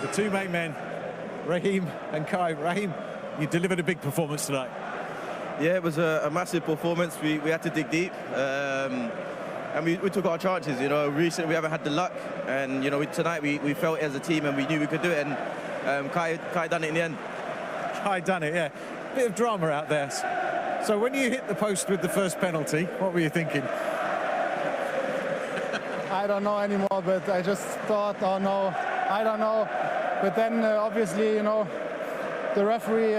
The two main men, Raheem and Kai. Raheem, you delivered a big performance tonight. Yeah, it was a massive performance. We had to dig deep, and we took our chances. You know, recently we haven't had the luck, and you know, tonight we felt it as a team, and we knew we could do it. And Kai done it in the end. Kai done it, yeah. Bit of drama out there. So when you hit the post with the first penalty, what were you thinking? I don't know anymore, but I just thought, oh no, I don't know. But then obviously, you know, the referee,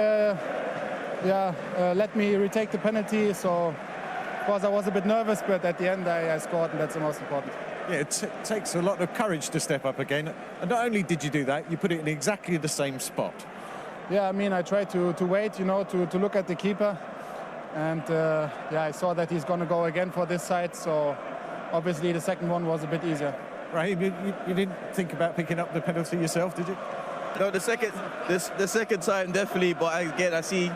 let me retake the penalty. So, of course, I was a bit nervous, but at the end I scored, and that's the most important. Yeah, it takes a lot of courage to step up again. And not only did you do that, you put it in exactly the same spot. Yeah, I mean, I tried to wait, you know, to look at the keeper. And, yeah, I saw that he's going to go again for this side. So, obviously, the second one was a bit easier. Raheem, you didn't think about picking up the penalty yourself, did you? No, the second time, definitely. But I see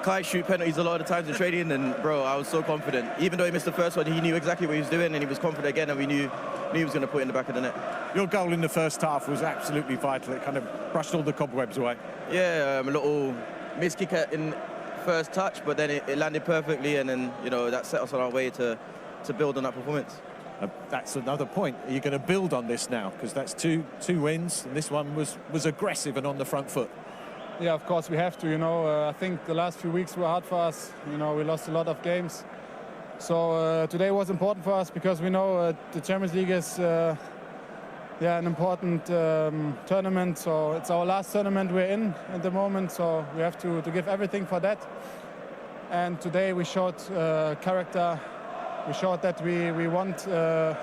Kai shoot penalties a lot of the times in training, and, bro, I was so confident. Even though he missed the first one, he knew exactly what he was doing, and he was confident again, and we knew he was going to put it in the back of the net. Your goal in the first half was absolutely vital. It kind of brushed all the cobwebs away. Yeah, a little missed kick in first touch, but then it landed perfectly, and then, you know, that set us on our way to build on that performance. That's another point. Are you going to build on this now? Because that's two wins, and this one was aggressive and on the front foot. Yeah, of course we have to. You know, I think the last few weeks were hard for us. You know, we lost a lot of games. So today was important for us because we know the Champions League is an important tournament. So it's our last tournament we're in at the moment. So we have to give everything for that. And today we showed character. We showed that we want to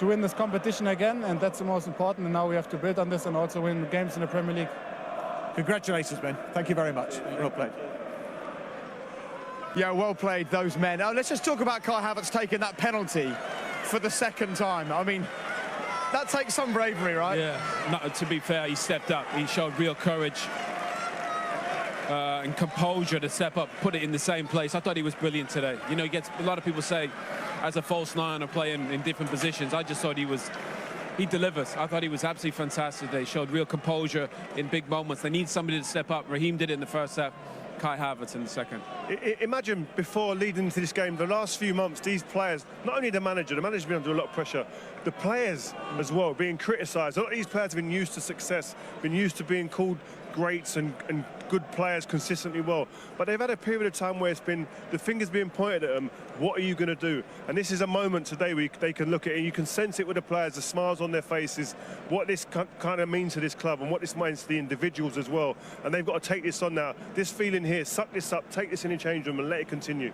win this competition again, and that's the most important. And now we have to build on this and also win games in the Premier League. Congratulations, men. Thank you very much. Well played. Yeah, well played, those men. Let's just talk about Kai Havertz taking that penalty for the second time. I mean, that takes some bravery, right? Yeah, to be fair, he stepped up. He showed real courage and composure to step up, put it in the same place. I thought he was brilliant today. You know, he gets a lot of people say as a false nine or playing in different positions. I just thought he delivers. I thought he was absolutely fantastic. They showed real composure in big moments. They need somebody to step up. Raheem did it in the first half. Kai Havertz in the second. Imagine before leading into this game, the last few months, these players, not only the manager's been under a lot of pressure, the players as well, being criticised. A lot of these players have been used to success, been used to being called greats and good players consistently well. But they've had a period of time where it's been, the finger's being pointed at them, what are you going to do? And this is a moment today where they can look at it, and you can sense it with the players, the smiles on their faces, what this kind of means to this club and what this means to the individuals as well. And they've got to take this on now. This feeling here, suck this up, take this in the change room and let it continue.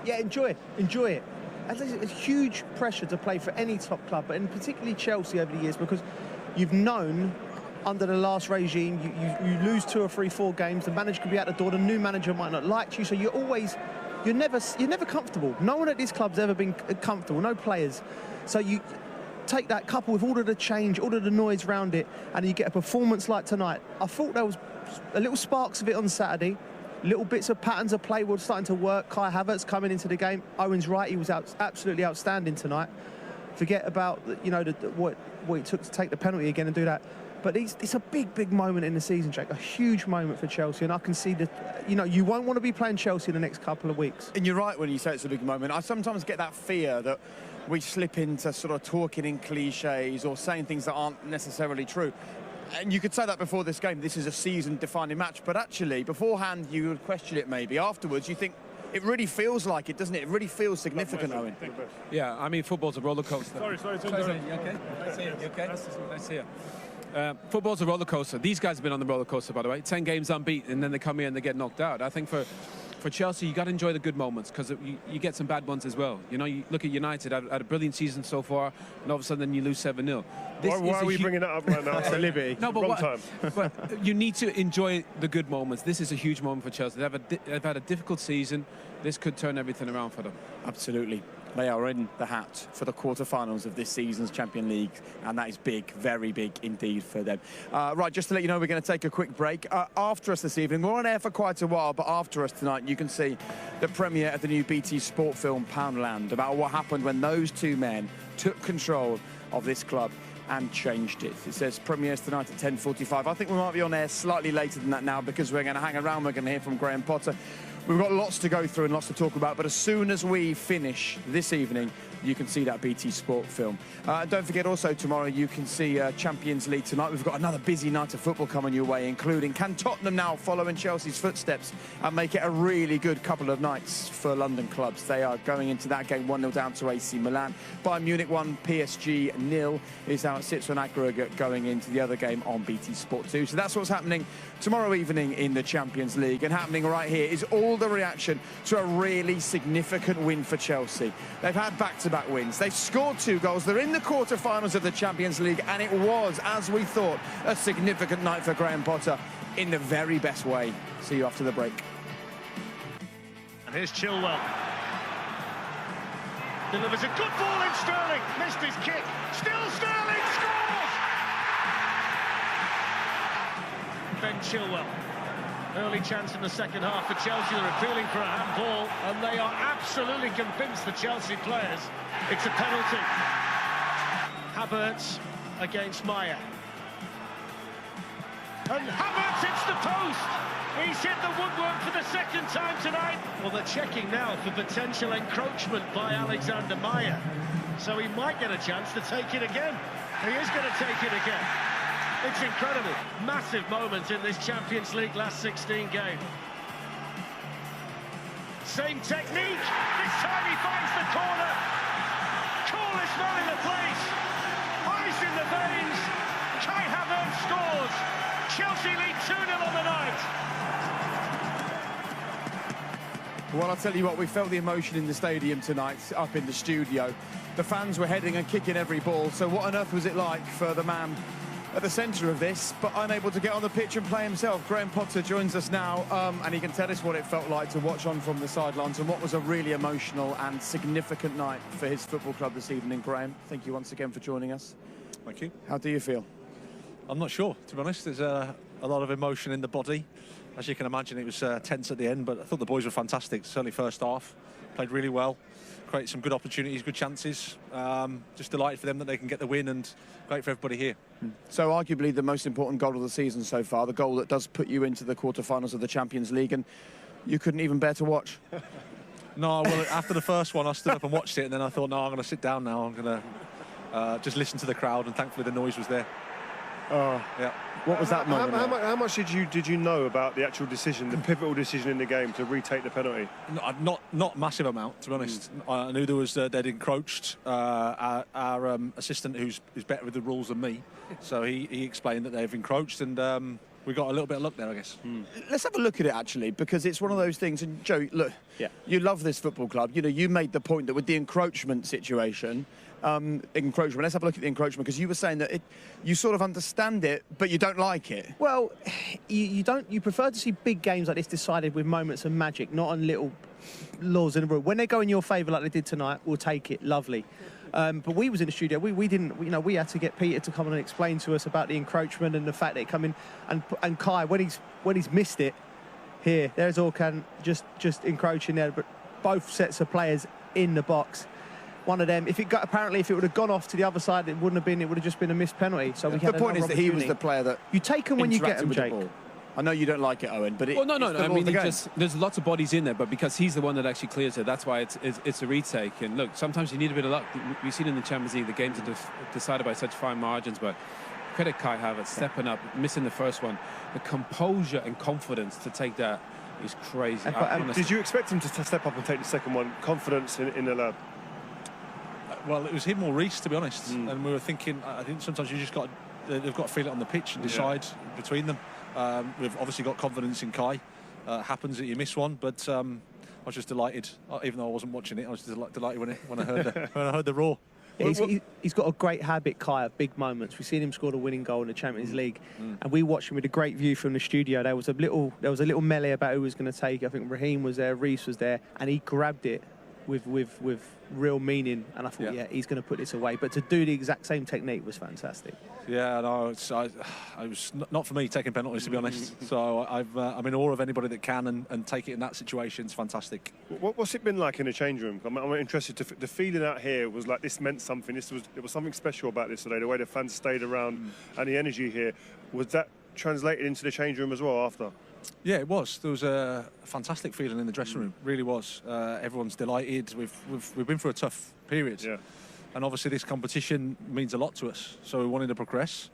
Yeah, enjoy it. And there's a huge pressure to play for any top club, but in particularly Chelsea over the years, because you've known under the last regime, you lose 2 or 3, 4 games, the manager could be out the door, the new manager might not like you, so you're never comfortable. No one at this club's ever been comfortable, no players. So you take that couple with all of the change, all of the noise around it, and you get a performance like tonight. I thought there was a little sparks of it on Saturday. Little bits of patterns of play were starting to work. Kai Havertz coming into the game. Owen's right, he was absolutely outstanding tonight. Forget about, you know, what it took to take the penalty again and do that. But it's a big moment in the season, Jake. A huge moment for Chelsea, and I can see that, you know, you won't want to be playing Chelsea in the next couple of weeks. And you're right when you say it's a big moment. I sometimes get that fear that we slip into sort of talking in cliches or saying things that aren't necessarily true. And you could say that before this game, this is a season-defining match, but actually, beforehand, you would question it maybe. Afterwards, you think, it really feels like it, doesn't it? It really feels significant, Owen. Yeah, I mean, football's a roller coaster. Sorry. You okay? Nice to see you. You okay? Nice to see you. Football's a roller coaster. These guys have been on the roller coaster, by the way. 10 games unbeaten, and then they come here and they get knocked out. I think for Chelsea, you got to enjoy the good moments, because you get some bad ones as well. You know, you look at United, had a brilliant season so far, and all of a sudden you lose 7-0. Why are we bringing that up right now? That's a liberty. No, but wrong time. But you need to enjoy the good moments. This is a huge moment for Chelsea. They've had a difficult season. This could turn everything around for them. Absolutely. They are in the hat for the quarterfinals of this season's Champions League, and that is big, very big indeed for them. Right, just to let you know, we're going to take a quick break. After us this evening, we're on air for quite a while, but after us tonight, you can see the premiere of the new BT sport film Poundland, about what happened when those two men took control of this club and changed it. It says premieres tonight at 10:45. I think we might be on air slightly later than that now because we're going to hang around. We're going to hear from Graham Potter. We've got lots to go through and lots to talk about, but as soon as we finish this evening, you can see that BT Sport film. Don't forget also tomorrow you can see Champions League tonight. We've got another busy night of football coming your way, including can Tottenham now follow in Chelsea's footsteps and make it a really good couple of nights for London clubs. They are going into that game 1-0 down to AC Milan. Bayern Munich 1, PSG 0 is how it sits on aggregate going into the other game on BT Sport 2. So that's what's happening tomorrow evening in the Champions League, and happening right here is all the reaction to a really significant win for Chelsea. They've had back-to-back wins. They've scored 2 goals. They're in the quarter-finals of the Champions League, and it was, as we thought, a significant night for Graham Potter in the very best way. See you after the break. And here's Chilwell. Delivers a good ball in Sterling. Missed his kick. Still Sterling scores! Ben Chilwell. Early chance in the second half for Chelsea. They're appealing for a handball, and they are absolutely convinced, the Chelsea players, it's a penalty. Havertz against Maya. And Havertz hits the post. He's hit the woodwork for the second time tonight. Well, they're checking now for potential encroachment by Alexander Maya. So he might get a chance to take it again. He is going to take it again. It's incredible. Massive moment in this Champions League last 16 game. Same technique. This time he finds the corner. Coolest man in the place. Ice in the veins. Kai Havertz scores. Chelsea lead 2-0 on the night. Well, I'll tell you what, we felt the emotion in the stadium tonight, up in the studio. The fans were heading and kicking every ball. So what on earth was it like for the man at the centre of this, but unable to get on the pitch and play himself? Graham Potter joins us now, and he can tell us what it felt like to watch on from the sidelines and what was a really emotional and significant night for his football club this evening. Graham, thank you once again for joining us. Thank you. How do you feel? I'm not sure, to be honest. There's a lot of emotion in the body. As you can imagine, it was tense at the end, but I thought the boys were fantastic. Certainly first half, played really well, created some good opportunities, good chances. Just delighted for them that they can get the win, and great for everybody here. So arguably the most important goal of the season so far, the goal that does put you into the quarter-finals of the Champions League, and you couldn't even bear to watch. No, well, after the first one, I stood up and watched it, and then I thought, no, I'm going to sit down now. I'm going to just listen to the crowd, and thankfully the noise was there. Oh, yeah. What was that moment? How much did you know about the actual decision, the pivotal decision in the game to retake the penalty? Not massive amount, to be honest. I knew there was they'd encroached. Our assistant, who's better with the rules than me, so he explained that they've encroached, and we got a little bit of luck there, I guess. Let's have a look at it, actually, because it's one of those things. And Joe, look, you love this football club. You know, you made the point that with the encroachment situation, let's have a look at the encroachment, because you were saying that you sort of understand it, but you don't like it. Well, you prefer to see big games like this decided with moments of magic, not on little laws in the rule. When they go in your favour like they did tonight, we'll take it. Lovely. But we was in the studio. We didn't. You know, we had to get Peter to come on and explain to us about the encroachment and the fact that it come in. And Kai, when he's missed it, there's Orkan just encroaching there. But both sets of players in the box. One of them, if it would have gone off to the other side, it wouldn't have been. It would have just been a missed penalty. So the point is that he was the player that you take them when you get them, Jake. I know you don't like it, Owen, but well, no. I mean, there's lots of bodies in there, but because he's the one that actually clears it, that's why it's a retake. And look, sometimes you need a bit of luck. We've seen in the Champions League, the games are decided by such fine margins, but credit Kai Havertz stepping up, missing the first one. The composure and confidence to take that is crazy. Did you expect him to step up and take the second one? Confidence in the lad? Well, it was him or Reece, to be honest. And we were thinking, I think sometimes they've got to feel it on the pitch and decide between them. We've obviously got confidence in Kai. Happens that you miss one, but I was just delighted. Even though I wasn't watching it, I was just delighted when I heard the roar. He's got a great habit, Kai, of big moments. We've seen him score the winning goal in the Champions League, and we watched him with a great view from the studio. There was a little melee about who was going to take. I think Raheem was there, Reece was there, and he grabbed it with real meaning, and I thought, yeah, he's going to put this away. But to do the exact same technique was fantastic. Yeah, no, it was not for me taking penalties, to be honest. So I'm in awe of anybody that can and take it in that situation. It's fantastic. What's it been like in the change room? I'm interested. The feeling out here was like this meant something. There was something special about this today. The way the fans stayed around and the energy here, was that translated into the change room as well after? Yeah, it was. There was a fantastic feeling in the dressing room. Really was. Everyone's delighted. We've been through a tough period. Yeah. And obviously this competition means a lot to us. So we wanted to progress.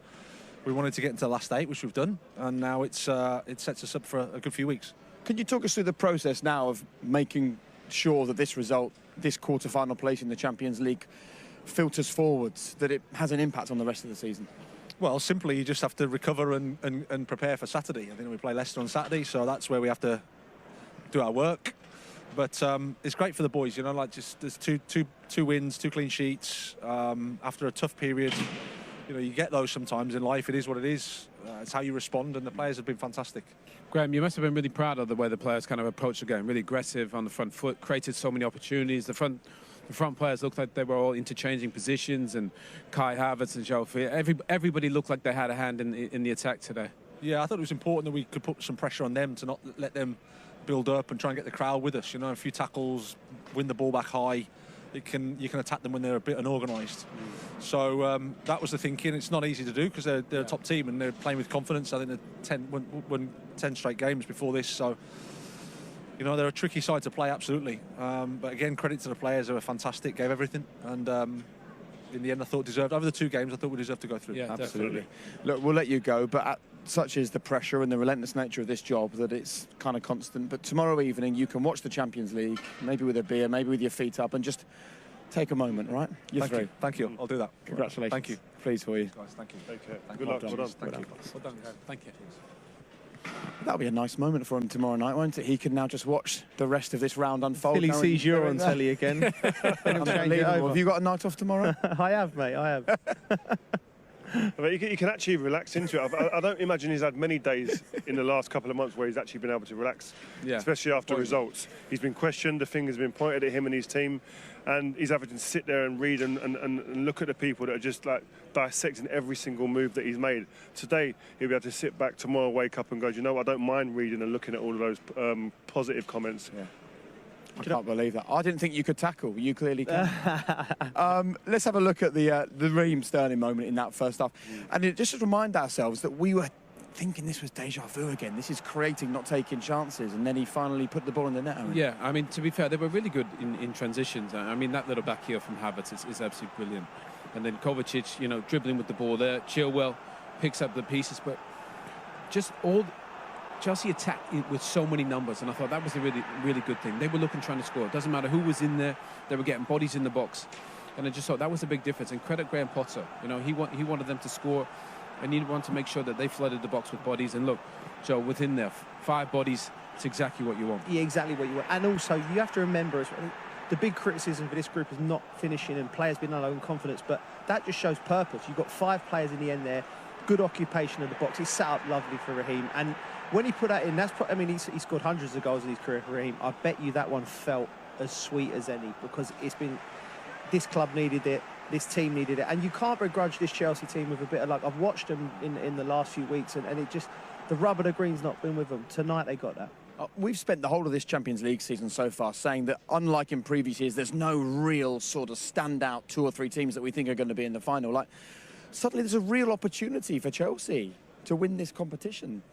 We wanted to get into the last 8, which we've done. And now it sets us up for a good few weeks. Can you talk us through the process now of making sure that this result, this quarter-final place in the Champions League, filters forwards, that it has an impact on the rest of the season? Well, simply you just have to recover and prepare for Saturday. I think we play Leicester on Saturday, so that's where we have to do our work. But it's great for the boys, you know, like just there's two wins, 2 clean sheets. After a tough period, you know, you get those sometimes in life. It is what it is. It's how you respond, and the players have been fantastic. Graham, you must have been really proud of the way the players kind of approached the game. Really aggressive on the front foot, created so many opportunities. The front players looked like they were all interchanging positions, and Kai Havertz and Joe Fia, everybody looked like they had a hand in the attack today. Yeah, I thought it was important that we could put some pressure on them to not let them build up and try and get the crowd with us. You know, a few tackles, win the ball back high. You can attack them when they're a bit unorganised. So that was the thinking. It's not easy to do because they're a top team and they're playing with confidence. I think they're won 10 straight games before this. So, you know, they're a tricky side to play, absolutely. But again, credit to the players who were fantastic, gave everything. And in the end, I thought over the 2 games, I thought we deserved to go through. Yeah, absolutely. Look, we'll let you go, but such is the pressure and the relentless nature of this job that it's kind of constant. But tomorrow evening, you can watch the Champions League, maybe with a beer, maybe with your feet up, and just take a moment, right? Thank you. I'll do that. Congratulations. Thank you. Pleased for you. Guys, thank you. Take care. Thank Good you. luck. Well done. Thank you. Well done, Graham. Thank you. That'll be a nice moment for him tomorrow night, won't it? He can now just watch the rest of this round unfold. Till he sees you on telly again. Unbelievable. Have you got a night off tomorrow? I have, mate, I have. But you can actually relax into it. I don't imagine he's had many days in the last couple of months where he's actually been able to relax, especially after results. He's been questioned, the finger's been pointed at him and his team, and he's having to sit there and read and look at the people that are just like dissecting every single move that he's made. Today, he'll be able to sit back tomorrow, wake up and go, you know, I don't mind reading and looking at all of those positive comments. Yeah. I can't believe that. I didn't think you could tackle. You clearly can. Let's have a look at the Raheem Sterling moment in that first half. And just to remind ourselves that we were thinking this was deja vu again. This is creating, not taking chances. And then he finally put the ball in the net. Yeah, I mean, to be fair, they were really good in transitions. I mean, that little back heel from Havertz is absolutely brilliant. And then Kovacic, you know, dribbling with the ball there. Chilwell picks up the pieces. But just all... Chelsea attacked with so many numbers, and I thought that was a really, really good thing. They were looking, trying to score. It doesn't matter who was in there. They were getting bodies in the box. And I just thought that was a big difference. And credit Graham Potter. You know, he wanted them to score, and he wanted to make sure that they flooded the box with bodies. And look, Joe, within there, 5 bodies, it's exactly what you want. Yeah, exactly what you want. And also, you have to remember as well, the big criticism for this group is not finishing and players being low in confidence, but that just shows purpose. You've got 5 players in the end there, good occupation of the box. He's set up lovely for Raheem. And when he put that in, I mean, he scored hundreds of goals in his career for Raheem. I bet you that one felt as sweet as any, because it's been, this club needed it, this team needed it, and you can't begrudge this Chelsea team with a bit of luck. I've watched them in the last few weeks, and it just, the rub of the green's not been with them. Tonight they got that. We've spent the whole of this Champions League season so far saying that, unlike in previous years, there's no real sort of standout 2 or 3 teams that we think are going to be in the final. Like, suddenly there's a real opportunity for Chelsea to win this competition.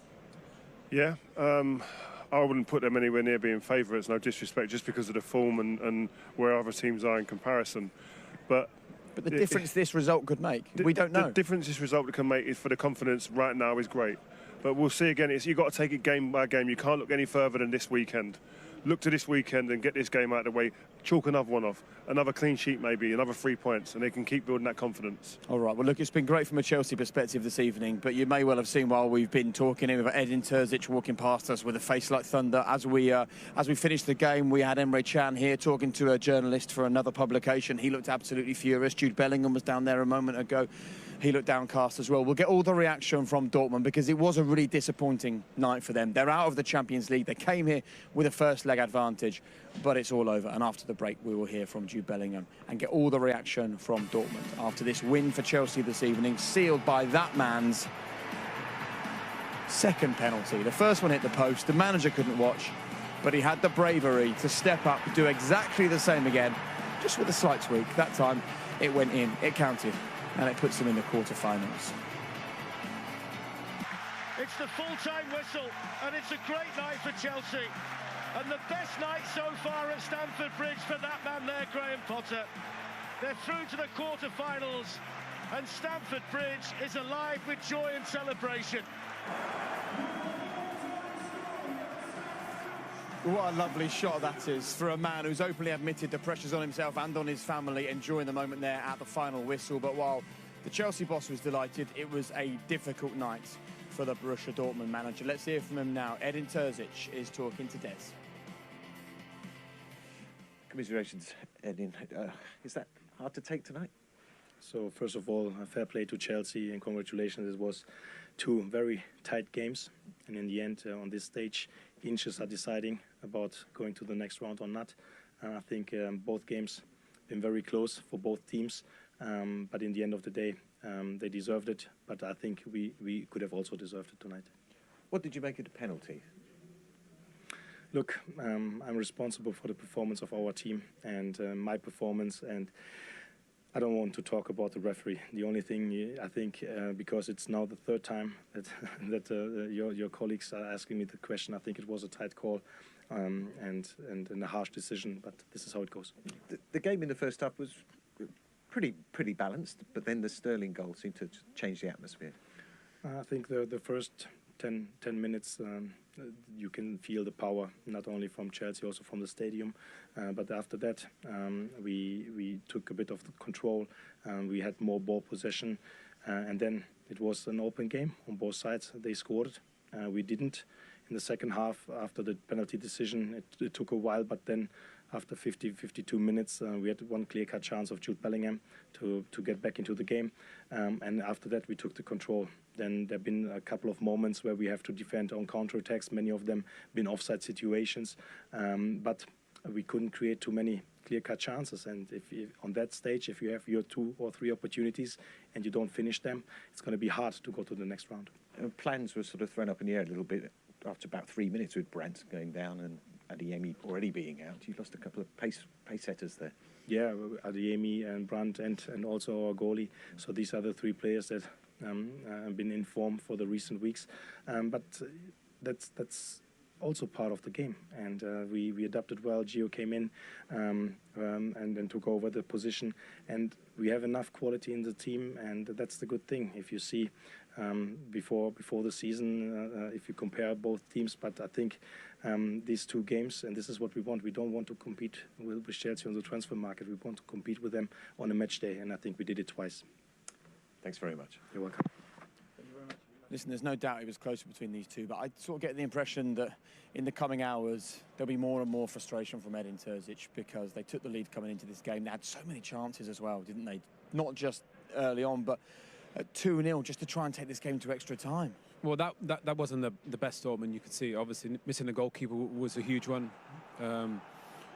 Yeah, I wouldn't put them anywhere near being favourites, no disrespect, just because of the form and where other teams are in comparison. But the difference this result could make, we don't know. The difference this result can make is for the confidence right now is great. But we'll see again, you've got to take it game by game. You can't look any further than this weekend. Look to this weekend and get this game out of the way. Chalk another one off. Another clean sheet maybe, another 3 points, and they can keep building that confidence. All right, well, look, it's been great from a Chelsea perspective this evening, but you may well have seen while we've been talking with Edin Terzic walking past us with a face like thunder. As we finished the game, we had Emre Can here talking to a journalist for another publication. He looked absolutely furious. Jude Bellingham was down there a moment ago. he looked downcast as well. We'll get all the reaction from Dortmund because it was a really disappointing night for them. They're out of the Champions League. They came here with a first leg advantage, but it's all over. And after the break, we will hear from Jude Bellingham and get all the reaction from Dortmund after this win for Chelsea this evening, sealed by that man's second penalty. The first one hit the post. The manager couldn't watch, but he had the bravery to step up, do exactly the same again, just with a slight tweak. That time, it went in, it counted, and it puts them in the quarter-finals. It's the full-time whistle, and it's a great night for Chelsea. And the best night so far at Stamford Bridge for that man there, Graham Potter. They're through to the quarter-finals, and Stamford Bridge is alive with joy and celebration. What a lovely shot that is for a man who's openly admitted the pressures on himself and on his family, enjoying the moment there at the final whistle. But while the Chelsea boss was delighted, it was a difficult night for the Borussia Dortmund manager. Let's hear from him now. Edin Terzic is talking to Des. Commiserations, Edin. Is that hard to take tonight? So first of all, fair play to Chelsea and congratulations. It was two very tight games, and in the end, on this stage, inches are deciding about going to the next round or not. I think both games been very close for both teams, but in the end of the day, they deserved it. But I think we could have also deserved it tonight. What did you make of the penalty? Look, I'm responsible for the performance of our team and my performance, and I don't want to talk about the referee. The only thing I think, because it's now the third time that your colleagues are asking me the question, I think it was a tight call and a harsh decision. But this is how it goes. The game in the first half was pretty balanced, but then the Sterling goal seemed to change the atmosphere. I think the first 10 minutes. You can feel the power, not only from Chelsea, also from the stadium. But after that, we took a bit of the control. We had more ball possession. And then it was an open game on both sides. They scored it. We didn't. In the second half, after the penalty decision, it took a while. But then after 52 minutes, we had one clear-cut chance of Jude Bellingham to get back into the game. And after that, we took the control. Then there have been a couple of moments where we have to defend on counter-attacks, many of them been offside situations. But we couldn't create too many clear-cut chances. And if on that stage, if you have your 2 or 3 opportunities and you don't finish them, it's going to be hard to go to the next round. Plans were sort of thrown up in the air a little bit after about 3 minutes with Brandt going down and Adeyemi already being out. You lost a couple of pace setters there. Yeah, Adeyemi and Brandt and also our goalie. So these are the 3 players that have been in form for the recent weeks. But that's also part of the game. And we adapted well. Gio came in and then took over the position. And we have enough quality in the team, and that's the good thing. If you see before the season, if you compare both teams, but I think these 2 games, and this is what we want. We don't want to compete with Chelsea on the transfer market. We want to compete with them on a match day, and I think we did it twice. Thanks very much. You're welcome. Listen, there's no doubt it was closer between these two, but I sort of get the impression that in the coming hours, there'll be more and more frustration from Edin Terzic because they took the lead coming into this game. They had so many chances as well, didn't they? Not just early on, but at 2-0 just to try and take this game to extra time. Well, that wasn't the best Dortmund. You could see, obviously, missing a goalkeeper was a huge one.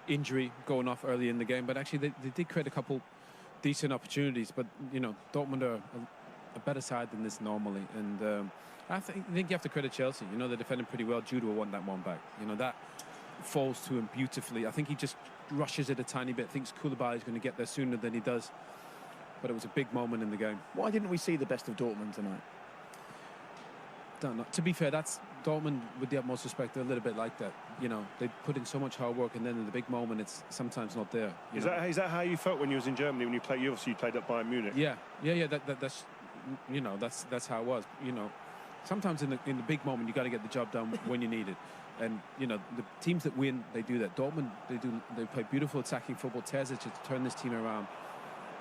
Injury going off early in the game, but actually they did create a couple decent opportunities. But, you know, Dortmund are a better side than this normally. And I think you have to credit Chelsea. You know, they're defending pretty well. Jude will want that one back. You know, that falls to him beautifully. I think he just rushes it a tiny bit, thinks Koulibaly is going to get there sooner than he does. But it was a big moment in the game. Why didn't we see the best of Dortmund tonight? Don't know. To be fair, that's Dortmund, with the utmost respect, they're a little bit like that. You know, they put in so much hard work, and then in the big moment, it's sometimes not there. Is that how you felt when you was in Germany when you played? You obviously played at Bayern Munich. Yeah. That's you know, that's how it was. You know, sometimes in the big moment, you got to get the job done when you need it. And you know, the teams that win, they do that. Dortmund, they play beautiful attacking football. Terzic to turn this team around.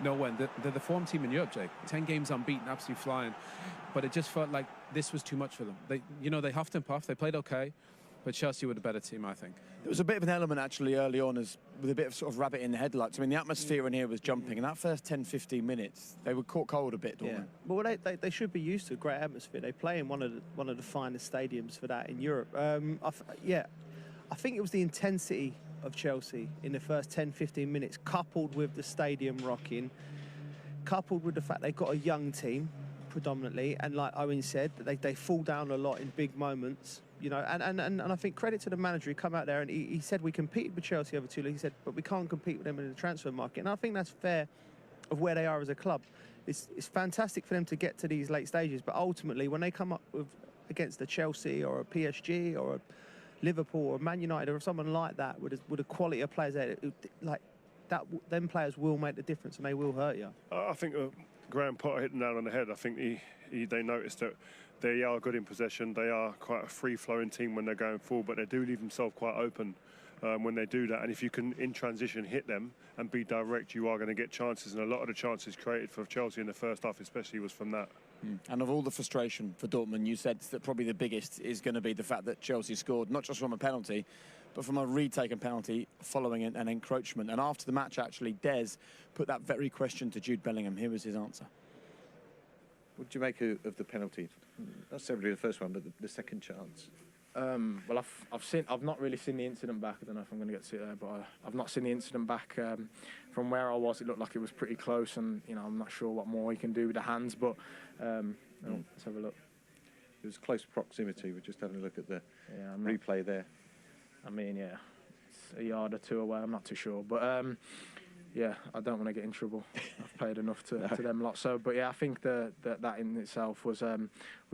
No one. They're the form team in Europe, Jake. 10 games unbeaten, absolutely flying. But it just felt like this was too much for them. They huffed and puffed. They played okay, But Chelsea were the better team, I think. There was a bit of an element actually early on as with a bit of sort of rabbit in the headlights. I mean, the atmosphere in here was jumping. In that first 10-15 minutes, they were caught cold a bit, Dortmund. Yeah. Well, they should be used to a great atmosphere. They play in one of the finest stadiums for that in Europe. I think it was the intensity of Chelsea in the first 10-15 minutes, coupled with the stadium rocking, coupled with the fact they've got a young team predominantly, and like Owen said, they fall down a lot in big moments. You know, and I think credit to the manager. He come out there and he said we competed with Chelsea over 2 leagues. He said, but we can't compete with them in the transfer market. And I think that's fair of where they are as a club. It's fantastic for them to get to these late stages, but ultimately when they come up with against a Chelsea or a PSG or a Liverpool or Man United or someone like that with a quality of players there, like that, them players will make the difference and they will hurt you. I think Graham Potter hit the nail on the head. I think they noticed that they are good in possession. They are quite a free-flowing team when they're going forward, but they do leave themselves quite open when they do that. And if you can, in transition, hit them and be direct, you are going to get chances. And a lot of the chances created for Chelsea in the first half especially was from that. And of all the frustration for Dortmund, you said that probably the biggest is going to be the fact that Chelsea scored, not just from a penalty, but from a retaken penalty following an encroachment. And after the match, actually, Des put that very question to Jude Bellingham. Here was his answer. What do you make of the penalty? Not necessarily the first one, but the second chance. Well, I've not really seen the incident back. I don't know if I'm going to get to it there, but I've not seen the incident back. From where I was, it looked like it was pretty close, and you know, I'm not sure what more he can do with the hands. But let's have a look. It was close proximity. We're just having a look at the replay there. I mean, yeah, it's a yard or two away. I'm not too sure, but yeah, I don't want to get in trouble. I've paid enough to them lot. So, but yeah, I think that in itself was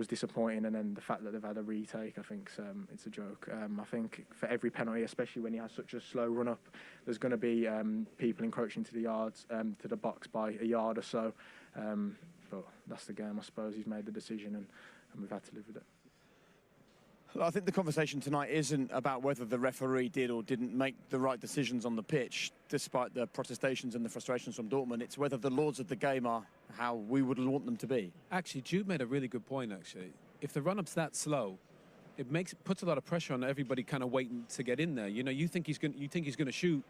disappointing, and then the fact that they've had a retake, I think it's a joke. I think for every penalty, especially when he has such a slow run up, there's going to be people encroaching to the yards, to the box by a yard or so. But that's the game, I suppose. He's made the decision, and we've had to live with it. I think the conversation tonight isn't about whether the referee did or didn't make the right decisions on the pitch, despite the protestations and the frustrations from Dortmund. It's whether the laws of the game are how we would want them to be. Actually, Jude made a really good point, actually. If the run-up's that slow, it puts a lot of pressure on everybody kind of waiting to get in there. You know, you think he's going to shoot,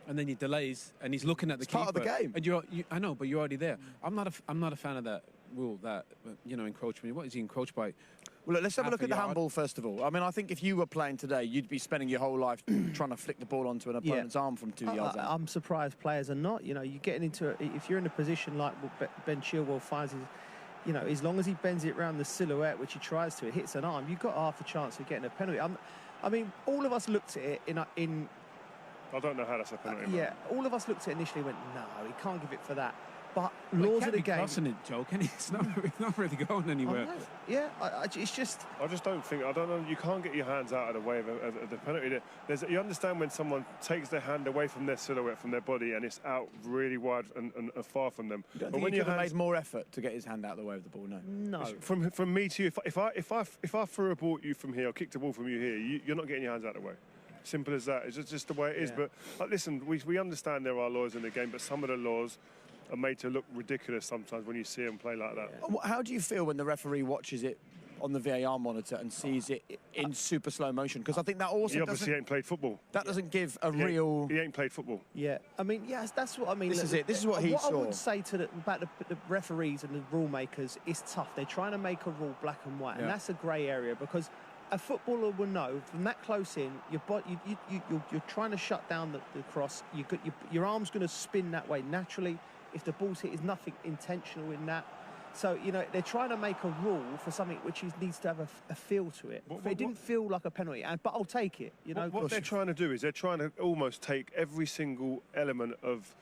and then he delays, and he's looking at the keeper. Part of the game. And I know, but you're already there. I'm not a fan of that rule, that, you know, encroachment. What is he encroached by? Well, look, let's have a look at the handball first of all. I mean, I think if you were playing today, you'd be spending your whole life trying to flick the ball onto an opponent's arm from 2 yards out. I'm surprised players are not. You know, you're getting into if you're in a position like Ben Chilwell finds his, you know, as long as he bends it around the silhouette, which he tries to, it hits an arm, you've got half a chance of getting a penalty. I mean, all of us looked at it in. I don't know how that's a penalty. Yeah, all of us looked at it initially and went, no, he can't give it for that. But laws of the game. Crossing it, Joe. It's not really going anywhere. It's just. I just don't think. I don't know. You can't get your hands out of the way of the penalty. You understand when someone takes their hand away from their silhouette, from their body, and it's out really wide and far from them. You don't think he could have made more effort to get his hand out of the way of the ball? No. No. From me to you, if I threw a ball at you from here or kicked a ball from you here, you're not getting your hands out of the way. Simple as that. It's just the way it is. Yeah. But listen, we understand there are laws in the game, but some of the laws are made to look ridiculous sometimes when you see them play like that. Yeah. How do you feel when the referee watches it on the VAR monitor and sees it in super slow motion? Because I think that also he obviously ain't played football. That doesn't give a real. He ain't played football. Yeah, I mean, yes, that's what I mean. This is it. This is what he saw. What I would say to about the referees and the rule makers is tough. They're trying to make a rule black and white, and that's a grey area because a footballer will know from that close in, you're trying to shut down the cross. Your arm's going to spin that way naturally. If the ball's hit, is nothing intentional in that. So, you know, they're trying to make a rule for something which needs to have a feel to it. It didn't feel like a penalty, but I'll take it. You know, what they're trying to do is they're trying to almost take every single element of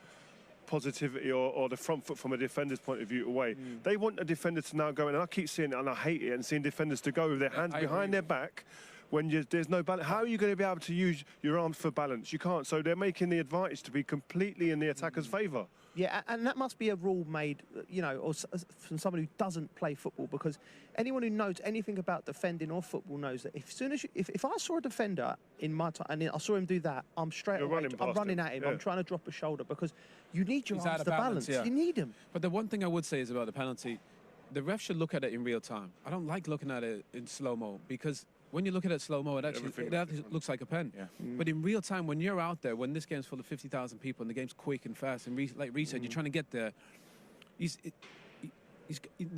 positivity or the front foot from a defender's point of view away. They want a defender to now go in, and I keep seeing it, and I hate it, and seeing defenders to go with their hands behind their back when there's no balance. How are you going to be able to use your arms for balance? You can't. So they're making the advantage to be completely in the attacker's favour. Yeah, and that must be a rule made, you know, or from someone who doesn't play football, because anyone who knows anything about defending or football knows that if I saw a defender in my time and I saw him do that, I'm running at him. Yeah. I'm trying to drop a shoulder because you need your arms to balance. You need them. But the one thing I would say is about the penalty, the ref should look at it in real time. I don't like looking at it in slow-mo because when you look at it slow-mo, it actually looks like a pen. Yeah. But in real time, when you're out there, when this game's full of 50,000 people and the game's quick and fast, and like Reece said, you're trying to get there, there's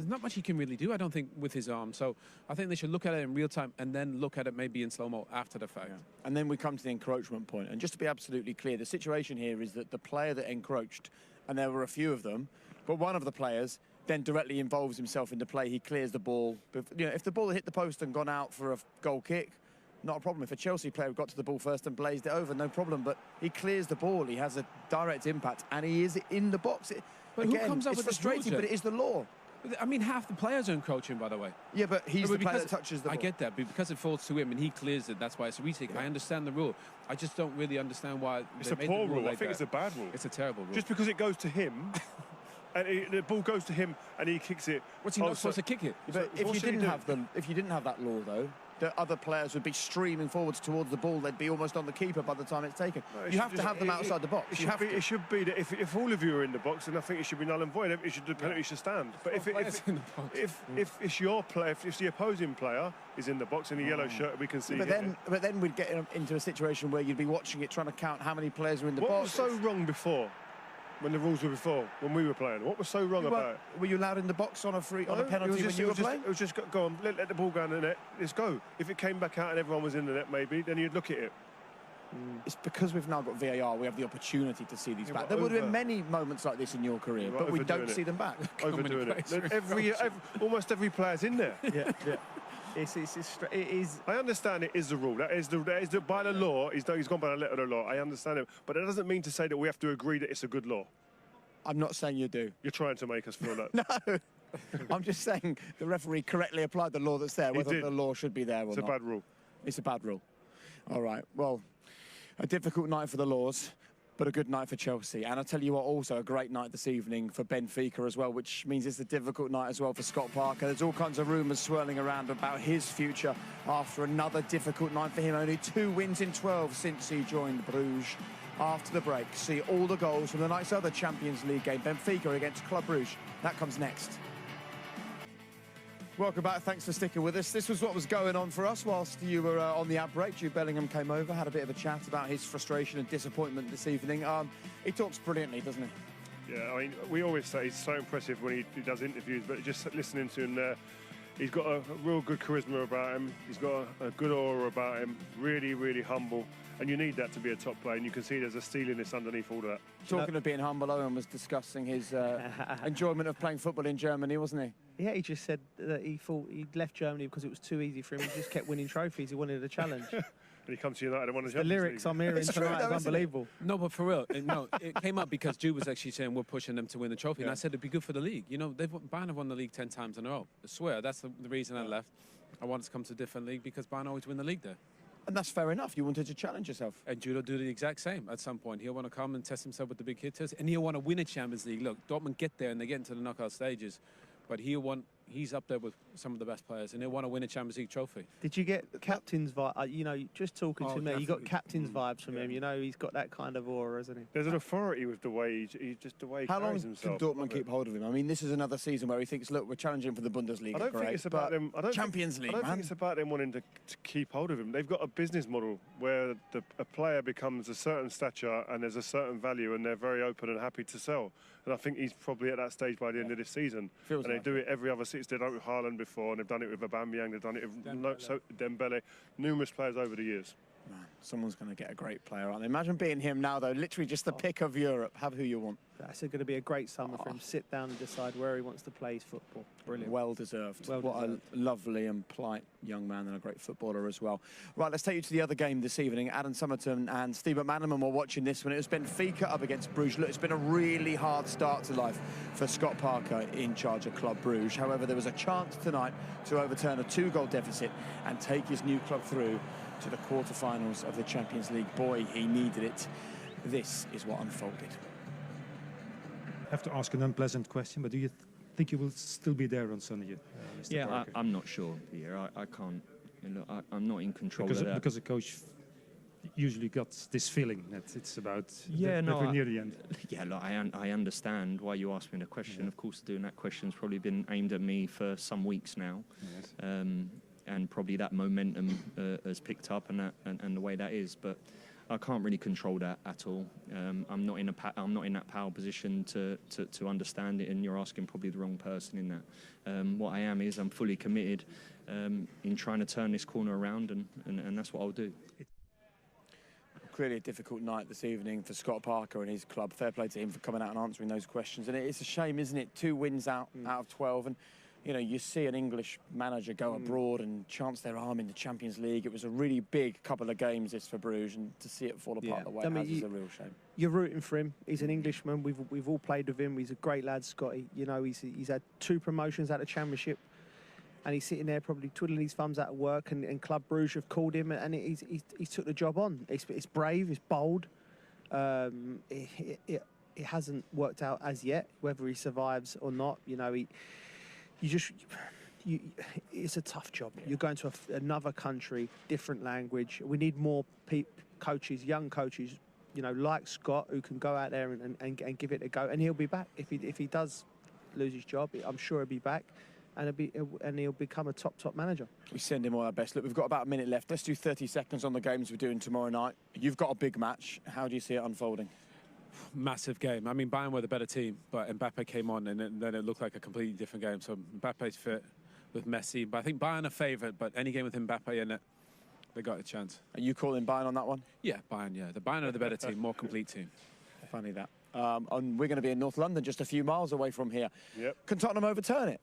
not much he can really do, I don't think, with his arm. So I think they should look at it in real time and then look at it maybe in slow-mo after the fact. Yeah. And then we come to the encroachment point. And just to be absolutely clear, the situation here is that the player that encroached, and there were a few of them, but one of the players then directly involves himself in the play. He clears the ball. You know, if the ball had hit the post and gone out for a goal kick, not a problem. If a Chelsea player got to the ball first and blazed it over, no problem. But he clears the ball. He has a direct impact, and he is in the box. But again, who comes up it's with this frustrating, rule, but it is the law. I mean, half the players are encroaching, by the way. Yeah, but he's the player that touches the ball. I get that, but because it falls to him and he clears it, that's why it's a retake. Yeah. I understand the rule. I just don't really understand why it's a poor rule. I think it's a bad rule. It's a terrible rule. Just because it goes to him, and the ball goes to him, and he kicks it. What's he not supposed to kick it? But if you didn't have that law, though, the other players would be streaming forwards towards the ball. They'd be almost on the keeper by the time it's taken. No, you have to have them outside the box. It should be that if all of you are in the box, then I think it should be null and void. The penalty should stand. But if it's your player, if the opposing player is in the box in a yellow shirt, we can see. But then we'd get into a situation where you'd be watching it, trying to count how many players are in the box. What was so wrong before? When the rules were before, when we were playing, what was so wrong about it? Were you allowed in the box on a penalty when you were playing? It was just go on, let the ball go in the net. Let's go. If it came back out and everyone was in the net, maybe then you'd look at it. It's because we've now got VAR. We have the opportunity to see these back. There would have been many moments like this in your career, but we don't see them back. Overdoing it. Almost every player's in there. Yeah. It is. I understand it is the rule. That is the by the law. He's gone by the letter of the law. I understand it, but that doesn't mean to say that we have to agree that it's a good law. I'm not saying you do. You're trying to make us feel that. No. I'm just saying the referee correctly applied the law that's there. Whether the law should be there or not. It's a bad rule. It's a bad rule. All right. Well, a difficult night for the Laws, but a good night for Chelsea. And I'll tell you what, also a great night this evening for Benfica as well, which means it's a difficult night as well for Scott Parker. There's all kinds of rumours swirling around about his future after another difficult night for him. Only 2 wins in 12 since he joined Bruges. After the break, see all the goals from the night's other Champions League game, Benfica against Club Bruges. That comes next. Welcome back. Thanks for sticking with us. This was what was going on for us whilst you were on the ad break. Jude Bellingham came over, had a bit of a chat about his frustration and disappointment this evening. He talks brilliantly, doesn't he? Yeah, I mean, we always say he's so impressive when he does interviews, but just listening to him there, he's got a real good charisma about him. He's got a good aura about him. Really, really humble. And you need that to be a top player, and you can see there's a steeliness underneath all that. Talking of being humble, Owen was discussing his enjoyment of playing football in Germany, wasn't he? Yeah, he just said that he thought he'd left Germany because it was too easy for him. He just kept winning trophies. He wanted a challenge. And he comes to United and won a The lyrics I'm hearing tonight is unbelievable. No, but for real, it came up because Jude was actually saying we're pushing them to win the trophy, and I said it'd be good for the league. You know, Bayern have won the league 10 times in a row. I swear, that's the reason I left. I wanted to come to a different league because Bayern always win the league there. And that's fair enough. You wanted to challenge yourself. And Jude will do the exact same at some point. He'll want to come and test himself with the big hitters, and he'll want to win a Champions League. Look, Dortmund get there and they get into the knockout stages, but he's up there with some of the best players, and he'll want to win a Champions League trophy. Did you get captain's vibe? You know, just talking to me, you got captain's vibes from him. You know, he's got that kind of aura, hasn't he? There's an authority with the way he How long carries himself. can Dortmund keep hold of him? I mean, this is another season where he thinks, look, we're challenging for the Bundesliga. I don't think it's about them. Champions League, I don't think it's about them wanting to keep hold of him. They've got a business model where a player becomes a certain stature and there's a certain value, and they're very open and happy to sell. And I think he's probably at that stage by the end of this season. They do it every other season. They've done it with Haaland before, and they've done it with Aubameyang. They've done it with Dembele. Numerous players over the years. Man, someone's going to get a great player, aren't they? Imagine being him now, though. Literally just the pick of Europe. Have who you want. That's going to be a great summer for him. Sit down and decide where he wants to play his football. Brilliant. Well deserved. What a lovely and polite young man and a great footballer as well. Right, let's take you to the other game this evening. Adam Summerton and Steve McManaman were watching this one. It was Benfica up against Bruges. Look, it's been a really hard start to life for Scott Parker in charge of Club Bruges. However, there was a chance tonight to overturn a 2-goal deficit and take his new club through to the quarter-finals of the Champions League. Boy, he needed it. This is what unfolded. I have to ask an unpleasant question, but do you think you will still be there on Sunday, Mr. Parker? I'm not sure, Peter. I can't. I'm not in control of that. Because the coach usually got this feeling that it's about that we're near the end. Yeah, look, I understand why you asked me the question. Yeah. Of course, doing that question's probably been aimed at me for some weeks now. Yes. and probably that momentum has picked up, and the way that is. But I can't really control that at all. I'm not in that power position to understand it, and you're asking probably the wrong person in that. What I am is I'm fully committed in trying to turn this corner around, and that's what I'll do. Clearly a difficult night this evening for Scott Parker and his club. Fair play to him for coming out and answering those questions. And it's a shame, isn't it? 2 wins out of 12. And, you know, you see an English manager go abroad and chance their arm in the Champions League. It was a really big couple of games, this, for Bruges. And to see it fall apart the way it has is a real shame. You're rooting for him. He's an Englishman. We've all played with him. He's a great lad, Scotty. You know, he's had 2 promotions out of Championship. And he's sitting there probably twiddling his thumbs out of work, and Club Bruges have called him, and he's took the job on. It's brave, it's bold. It hasn't worked out as yet, whether he survives or not. You know, it's a tough job. Yeah. You're going to another country, different language. We need more coaches, young coaches, you know, like Scott, who can go out there and give it a go. And he'll be back. If he does lose his job, I'm sure he'll be back. And he'll become a top manager. We send him all our best. Look, we've got about a minute left. Let's do 30 seconds on the games we're doing tomorrow night. You've got a big match. How do you see it unfolding? Massive game. I mean, Bayern were the better team, but Mbappe came on, and then it looked like a completely different game. So Mbappe's fit with Messi, but I think Bayern are favourite. But any game with Mbappe in it, they got a chance. Are you calling Bayern on that one? Yeah, Bayern. Yeah, the Bayern are the better team, more complete team. Funny that. And we're going to be in North London, just a few miles away from here. Yep. Can Tottenham overturn it?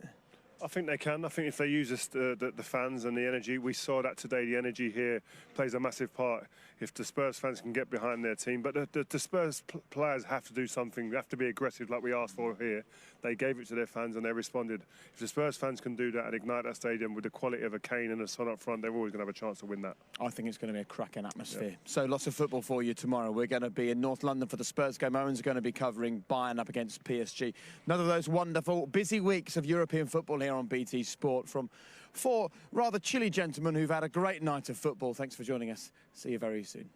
I think they can. I think if they use the fans and the energy, we saw that today. The energy here plays a massive part if the Spurs fans can get behind their team. But the Spurs players have to do something. They have to be aggressive like we asked for here. They gave it to their fans and they responded. If the Spurs fans can do that and ignite that stadium with the quality of a Kane and a Son up front, they're always going to have a chance to win that. I think it's going to be a cracking atmosphere. Yep. So lots of football for you tomorrow. We're going to be in North London for the Spurs game. Owen's going to be covering Bayern up against PSG. Another of those wonderful, busy weeks of European football here on BT Sport from 4 rather chilly gentlemen who've had a great night of football. Thanks for joining us. See you very soon.